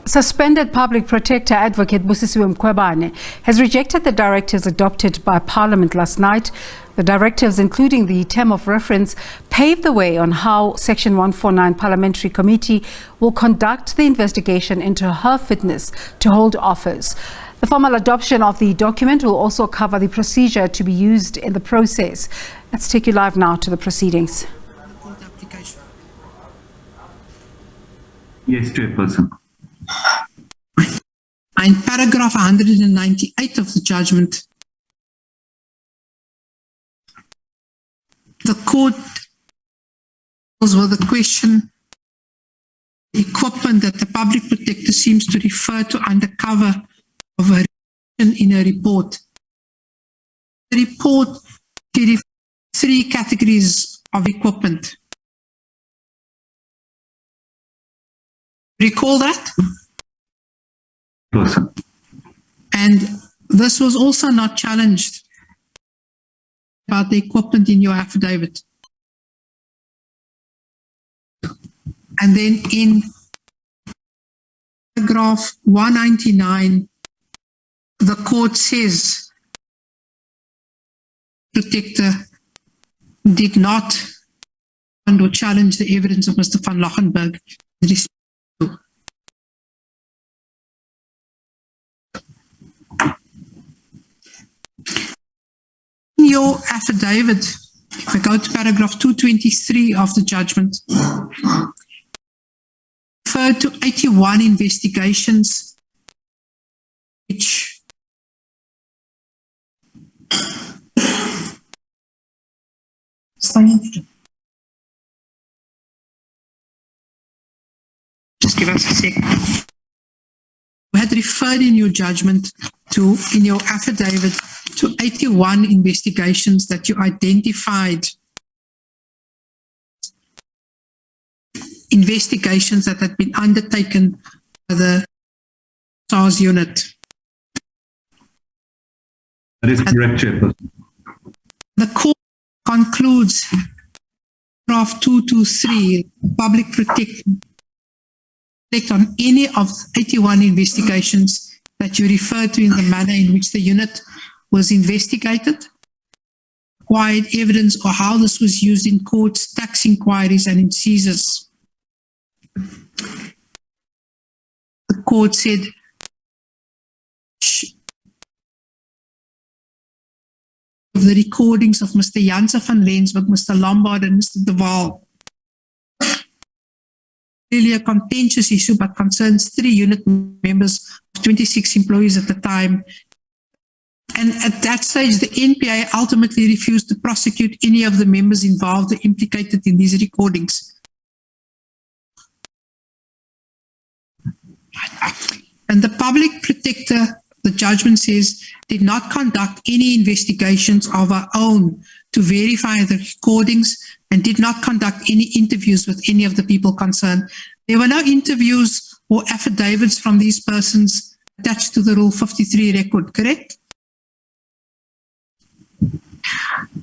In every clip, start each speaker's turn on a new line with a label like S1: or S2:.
S1: Suspended Public Protector Advocate Busisiwe Mkhwebane has rejected the directives adopted by Parliament last night. The directives, including the term of reference, pave the way on how Section 149 Parliamentary Committee will conduct the investigation into her fitness to hold office. The formal adoption of the document will also cover the procedure to be used in the process. Let's take you live now to the proceedings.
S2: Yes, Chairperson.
S3: In paragraph 198 of the judgment, the court deals with the question, equipment that the public protector seems to refer to under cover of a in a report. The report refers to 3 categories of equipment. Recall that?
S2: Person.
S3: And this was also not challenged about the equipment in your affidavit. And then in paragraph 199, the court says protector did not or challenge the evidence of Mr. van Lochenberg. In your affidavit, if we go to paragraph 223 of the judgment, referred to 81 investigations which just give us a second. We had referred in your judgment to, in your affidavit, to 81 investigations that you identified, investigations that had been undertaken by the SARS unit.
S2: That is correct, Chairperson.
S3: The court concludes, paragraph 223, public protect on any of 81 investigations that you refer to in the manner in which the unit was investigated, acquired evidence or how this was used in courts, tax inquiries and in seizures. The court said of the recordings of Mr. Janse van Lensburg, Mr. Lombard and Mr. De Waal. Really a contentious issue, but concerns 3 unit members of 26 employees at the time. And at that stage, the NPA ultimately refused to prosecute any of the members involved or implicated in these recordings. And the public protector, the judgment says, did not conduct any investigations of her own to verify the recordings and did not conduct any interviews with any of the people concerned. There were no interviews or affidavits from these persons attached to the Rule 53 record, correct?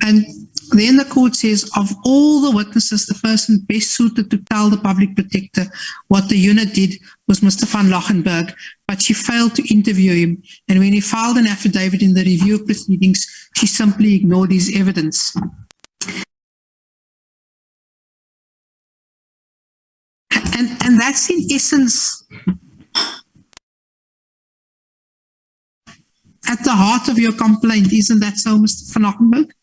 S3: And then the court says, of all the witnesses, the person best suited to tell the public protector what the unit did was Mr. van Lochenberg, but she failed to interview him. And when he filed an affidavit in the review proceedings, she simply ignored his evidence. And that's in essence at the heart of your complaint, isn't that so, Mr. van Lochenberg?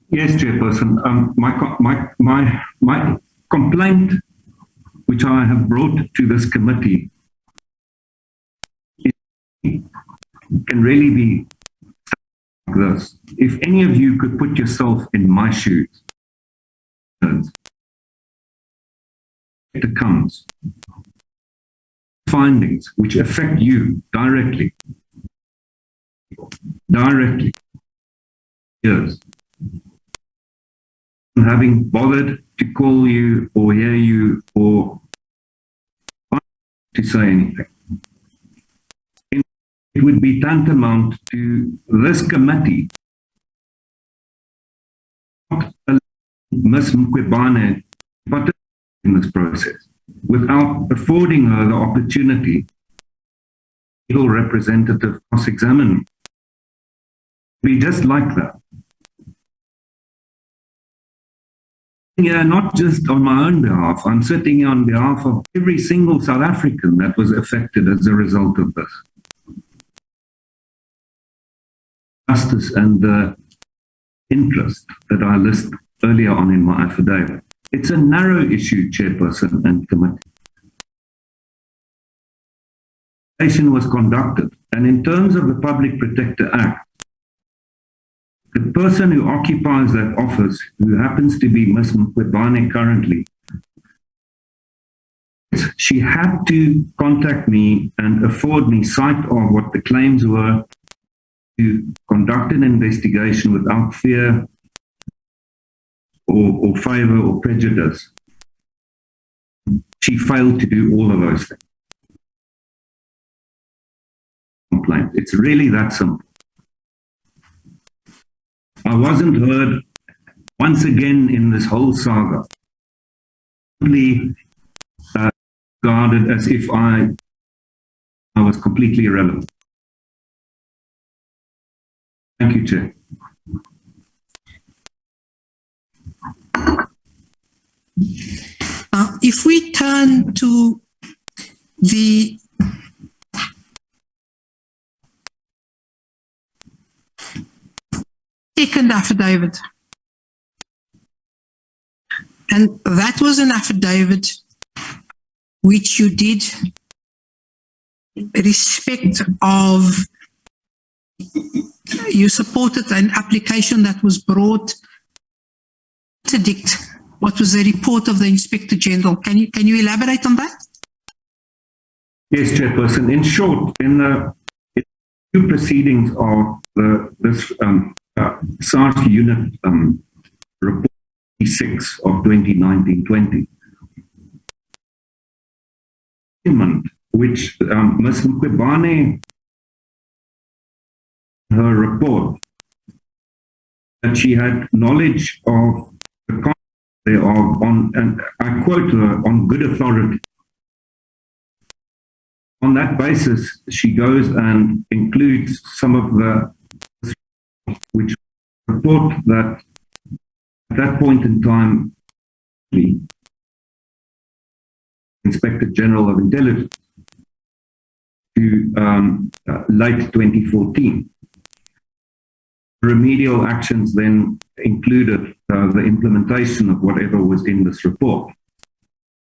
S2: Yes, Chairperson. My complaint, which I have brought to this committee, can really be like this. If any of you could put yourself in my shoes, it comes findings which affect you directly. Yes. Having bothered to call you or hear you or to say anything. It would be tantamount to this committee not allow Ms. Mkhwebane in this process. without affording her the opportunity, legal representative cross-examine. Be just like that. Yeah, not just on my own behalf. I'm sitting here on behalf of every single South African that was affected as a result of this. Justice and the interest that I list earlier on in my affidavit. It's a narrow issue, Chairperson and Committee. Was conducted, and in terms of the Public Protector Act, the person who occupies that office, who happens to be Ms. Mkhwebane currently, she had to contact me and afford me sight of what the claims were, to conduct an investigation without fear or favor or prejudice. She failed to do all of those things. Complaint. It's really that simple. I wasn't heard once again in this whole saga. Simply regarded as if I was completely irrelevant. Thank you, Chair.
S3: If we turn to the second affidavit, and that was an affidavit which you did in respect of, you supported an application that was brought to contradict what was the report of the Inspector General. Can you elaborate on that?
S2: Yes, Chairperson. In short, in the two proceedings of this SARS unit report 6 of 2019-20, which Ms. Mkhwebane, her report, that she had knowledge of the content thereof on, and I quote her, on good authority. On that basis, she goes and includes some of the which report that at that point in time, the Inspector General of Intelligence to late 2014. Remedial actions then included the implementation of whatever was in this report.